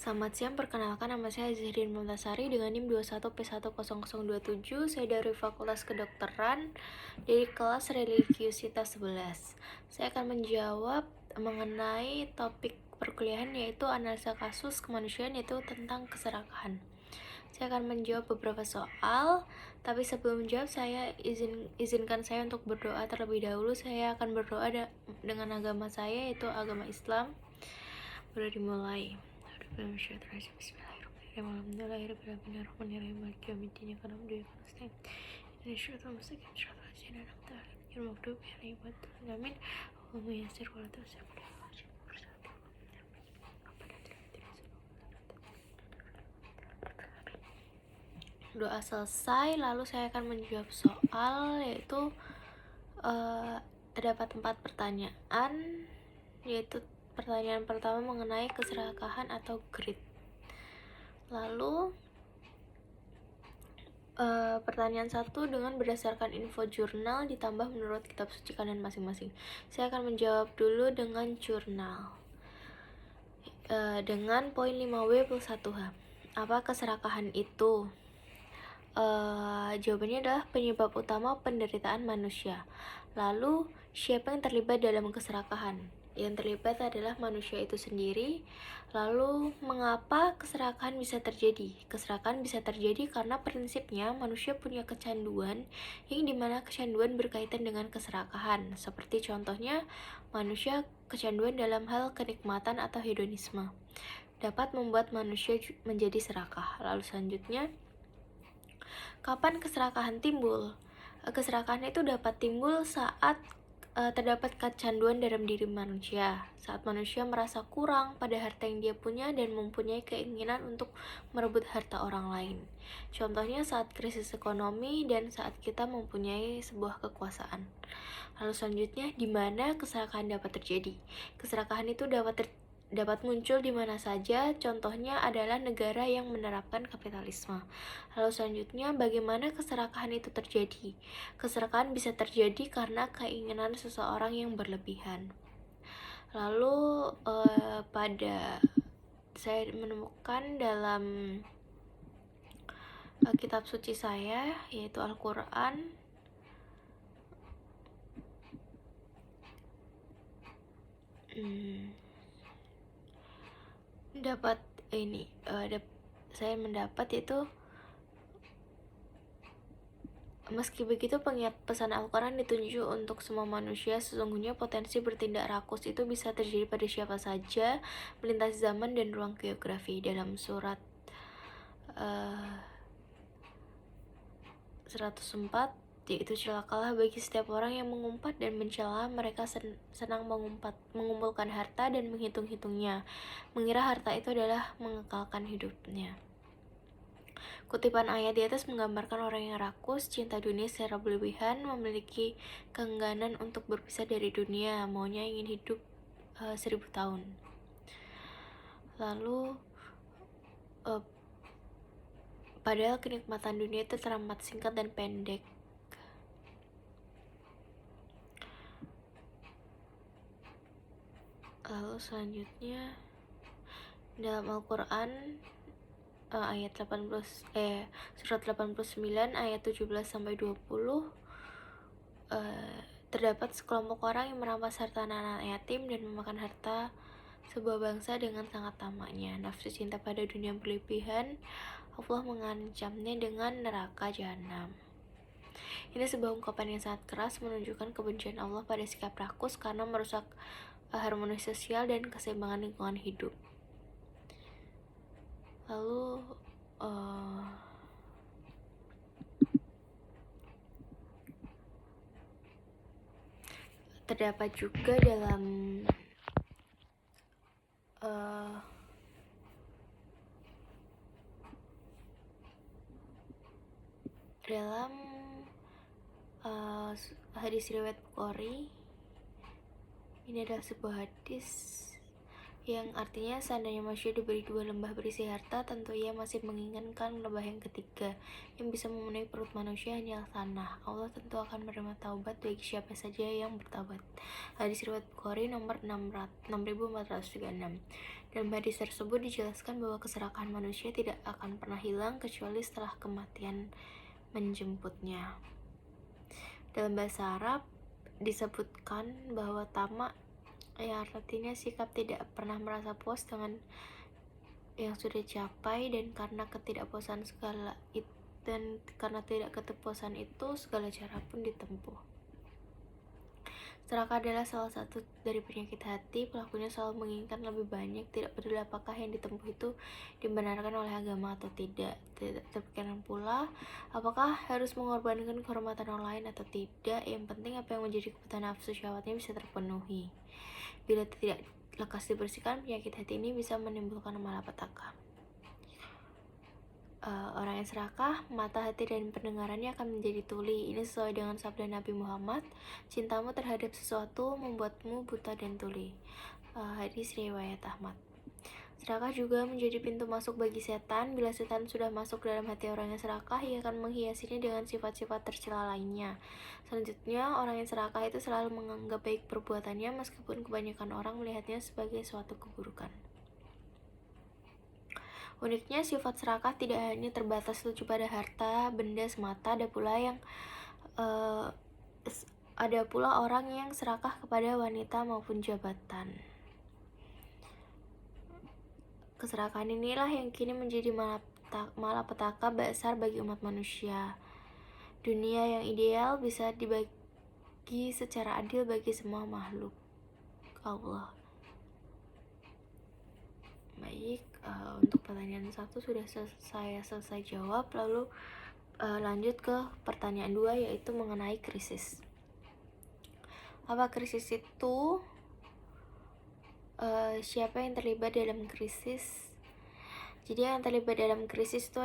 Selamat siang, perkenalkan nama saya Zahrin Muntasari dengan NIM 21P10027. Saya dari Fakultas Kedokteran dari kelas Religiusitas 11. Saya akan menjawab mengenai topik perkuliahan yaitu analisa kasus kemanusiaan, yaitu tentang keserakahan. Saya akan menjawab beberapa soal, tapi sebelum menjawab saya izinkan saya untuk berdoa terlebih dahulu. Saya akan berdoa dengan agama saya, yaitu agama Islam. Boleh dimulai. Doa selesai, lalu saya akan menjawab soal, yaitu terdapat 4 pertanyaan, yaitu pertanyaan pertama mengenai keserakahan atau greed. Lalu pertanyaan 1, dengan berdasarkan info jurnal ditambah menurut kitab suci kalian masing-masing. Saya akan menjawab dulu dengan jurnal. Dengan poin 5W plus 1H. Apa keserakahan itu? Jawabannya adalah penyebab utama penderitaan manusia. Lalu, siapa yang terlibat dalam keserakahan? Yang terlibat adalah manusia itu sendiri. Lalu, mengapa keserakahan bisa terjadi? Keserakahan bisa terjadi karena prinsipnya manusia punya kecanduan, yang dimana kecanduan berkaitan dengan keserakahan. Seperti contohnya, manusia kecanduan dalam hal kenikmatan atau hedonisme dapat membuat manusia menjadi serakah. Lalu selanjutnya, kapan keserakahan timbul? Keserakahan itu dapat timbul saat terdapat kecanduan dalam diri manusia. Saat manusia merasa kurang pada harta yang dia punya dan mempunyai keinginan untuk merebut harta orang lain. Contohnya saat krisis ekonomi dan saat kita mempunyai sebuah kekuasaan. Lalu selanjutnya, di mana keserakahan dapat terjadi? Keserakahan itu dapat muncul di mana saja, contohnya adalah negara yang menerapkan kapitalisme. Lalu selanjutnya, bagaimana keserakahan itu terjadi? Keserakahan bisa terjadi karena keinginan seseorang yang berlebihan. Lalu saya menemukan dalam kitab suci saya, yaitu Al-Quran, saya mendapat itu, meski begitu pengingat pesan Al-Quran ditunjuk untuk semua manusia. Sesungguhnya potensi bertindak rakus itu bisa terjadi pada siapa saja, melintasi zaman dan ruang geografi. Dalam surat 104, yaitu celakalah bagi setiap orang yang mengumpat dan mencela. Mereka senang mengumpulkan harta dan menghitung-hitungnya, mengira harta itu adalah mengekalkan hidupnya. Kutipan ayat di atas menggambarkan orang yang rakus, cinta dunia secara berlebihan, memiliki keengganan untuk berpisah dari dunia, maunya ingin hidup 1000 tahun. Lalu padahal kenikmatan dunia itu teramat singkat dan pendek. Lalu selanjutnya, dalam Al-Quran surat 89 ayat 17 sampai 20, terdapat sekelompok orang yang merampas harta anak-anak yatim dan memakan harta sebuah bangsa dengan sangat tamaknya. Nafsu cinta pada dunia berlebihan, Allah mengancamnya dengan neraka jahanam. Ini sebuah ungkapan yang sangat keras menunjukkan kebencian Allah pada sikap rakus karena merusak harmoni sosial dan keseimbangan lingkungan hidup. Lalu terdapat juga dalam hadis riwayat Bukhari. Ini adalah sebuah hadis yang artinya seandainya manusia diberi 2 lembah berisi harta, tentu ia masih menginginkan lembah yang ketiga. Yang bisa memenuhi perut manusia hanyalah tanah. Allah tentu akan menerima taubat bagi siapa saja yang bertaubat. Hadis riwayat Bukhari nomor 6436. Dalam hadis tersebut dijelaskan bahwa keserakahan manusia tidak akan pernah hilang kecuali setelah kematian menjemputnya. Dalam bahasa Arab disebutkan bahwa tamak, ya artinya sikap tidak pernah merasa puas dengan yang sudah dicapai, dan karena ketidakpuasan itu segala cara pun ditempuh. Serakah adalah salah satu dari penyakit hati. Pelakunya selalu menginginkan lebih banyak, tidak peduli apakah yang ditempuh itu dibenarkan oleh agama atau tidak. Tidak terpikirkan pula apakah harus mengorbankan kehormatan orang lain atau tidak. Yang penting apa yang menjadi kebutuhan nafsu syahwatnya bisa terpenuhi. Bila tidak lekas dibersihkan, penyakit hati ini bisa menimbulkan malapetaka. Orang yang serakah, mata, hati, dan pendengarannya akan menjadi tuli. Ini sesuai dengan sabda Nabi Muhammad, cintamu terhadap sesuatu membuatmu buta dan tuli. Hadis riwayat Ahmad. Serakah juga menjadi pintu masuk bagi setan. Bila setan sudah masuk dalam hati orang yang serakah, ia akan menghiasinya dengan sifat-sifat tercela lainnya. Selanjutnya, orang yang serakah itu selalu menganggap baik perbuatannya, meskipun kebanyakan orang melihatnya sebagai suatu keburukan. Uniknya, sifat serakah tidak hanya terbatas lucu pada harta, benda semata. Ada pula orang yang serakah kepada wanita maupun jabatan. Keserakahan inilah yang kini menjadi malapetaka besar bagi umat manusia. Dunia yang ideal bisa dibagi secara adil bagi semua makhluk Allah. Baik, untuk pertanyaan 1 sudah saya selesai jawab. Lalu lanjut ke pertanyaan 2, yaitu mengenai krisis. Apa krisis itu? Siapa yang terlibat dalam krisis? Jadi yang terlibat dalam krisis itu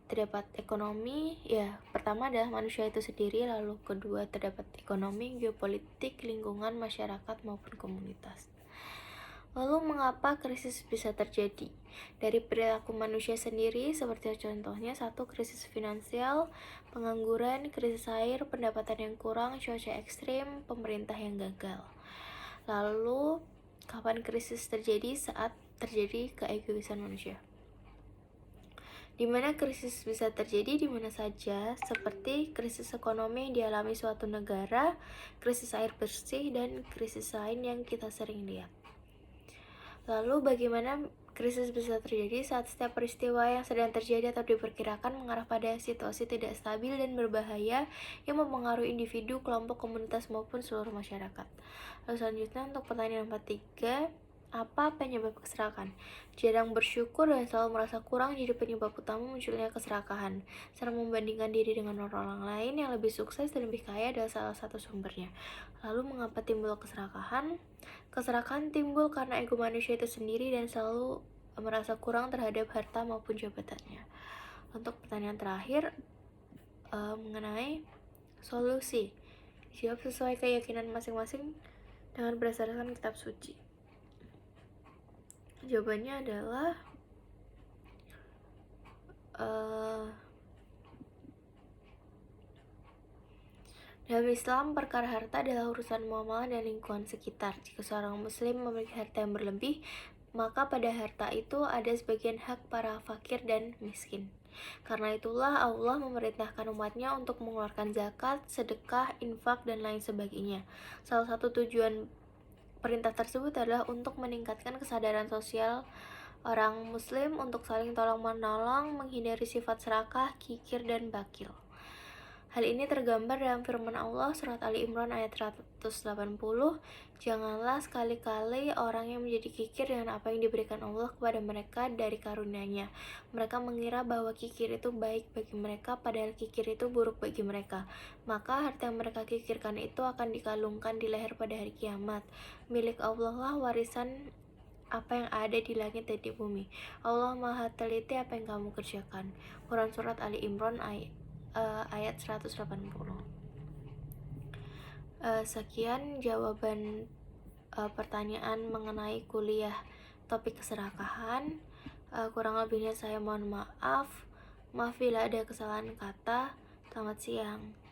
terdapat ekonomi, ya pertama adalah manusia itu sendiri, lalu kedua terdapat ekonomi, geopolitik, lingkungan, masyarakat maupun komunitas. Lalu mengapa krisis bisa terjadi? Dari perilaku manusia sendiri, seperti contohnya 1. Krisis finansial, pengangguran, krisis air, pendapatan yang kurang, cuaca ekstrim, pemerintah yang gagal. Lalu kapan krisis terjadi? Saat terjadi keegoisan manusia. Di mana krisis bisa terjadi di mana saja, seperti krisis ekonomi yang dialami suatu negara, krisis air bersih, dan krisis lain yang kita sering lihat. Lalu bagaimana krisis bisa terjadi? Saat setiap peristiwa yang sedang terjadi atau diperkirakan mengarah pada situasi tidak stabil dan berbahaya yang mempengaruhi individu, kelompok, komunitas maupun seluruh masyarakat. Lalu selanjutnya untuk pertanyaan nomor 3, apa penyebab keserakahan? Jarang bersyukur dan selalu merasa kurang jadi penyebab utama munculnya keserakahan. Cara membandingkan diri dengan orang lain yang lebih sukses dan lebih kaya adalah salah satu sumbernya. Lalu mengapa timbul keserakahan? Keserakahan timbul karena ego manusia itu sendiri dan selalu merasa kurang terhadap harta maupun jabatannya. Untuk pertanyaan terakhir, mengenai solusi, jawab sesuai keyakinan masing-masing dengan berdasarkan kitab suci. Jawabannya adalah dalam Islam, perkara harta adalah urusan muamalah dan lingkungan sekitar. Jika seorang muslim memiliki harta yang berlebih, maka pada harta itu ada sebagian hak para fakir dan miskin. Karena itulah Allah memerintahkan umatnya untuk mengeluarkan zakat, sedekah, infak, dan lain sebagainya. Salah satu tujuan perintah tersebut adalah untuk meningkatkan kesadaran sosial orang muslim untuk saling tolong-menolong, menghindari sifat serakah, kikir, dan bakil. Hal ini tergambar dalam firman Allah surat Ali Imran ayat 180, janganlah sekali-kali orang yang menjadi kikir dengan apa yang diberikan Allah kepada mereka dari karunia-Nya. Mereka mengira bahwa kikir itu baik bagi mereka, padahal kikir itu buruk bagi mereka. Maka harta yang mereka kikirkan itu akan dikalungkan di leher pada hari kiamat. Milik Allah lah warisan apa yang ada di langit dan di bumi. Allah Maha teliti apa yang kamu kerjakan. Quran surat Ali Imran ayat 180. Sekian jawaban pertanyaan mengenai kuliah topik keserakahan. Kurang lebihnya saya mohon maaf. Maaf bila ada kesalahan kata. Selamat siang.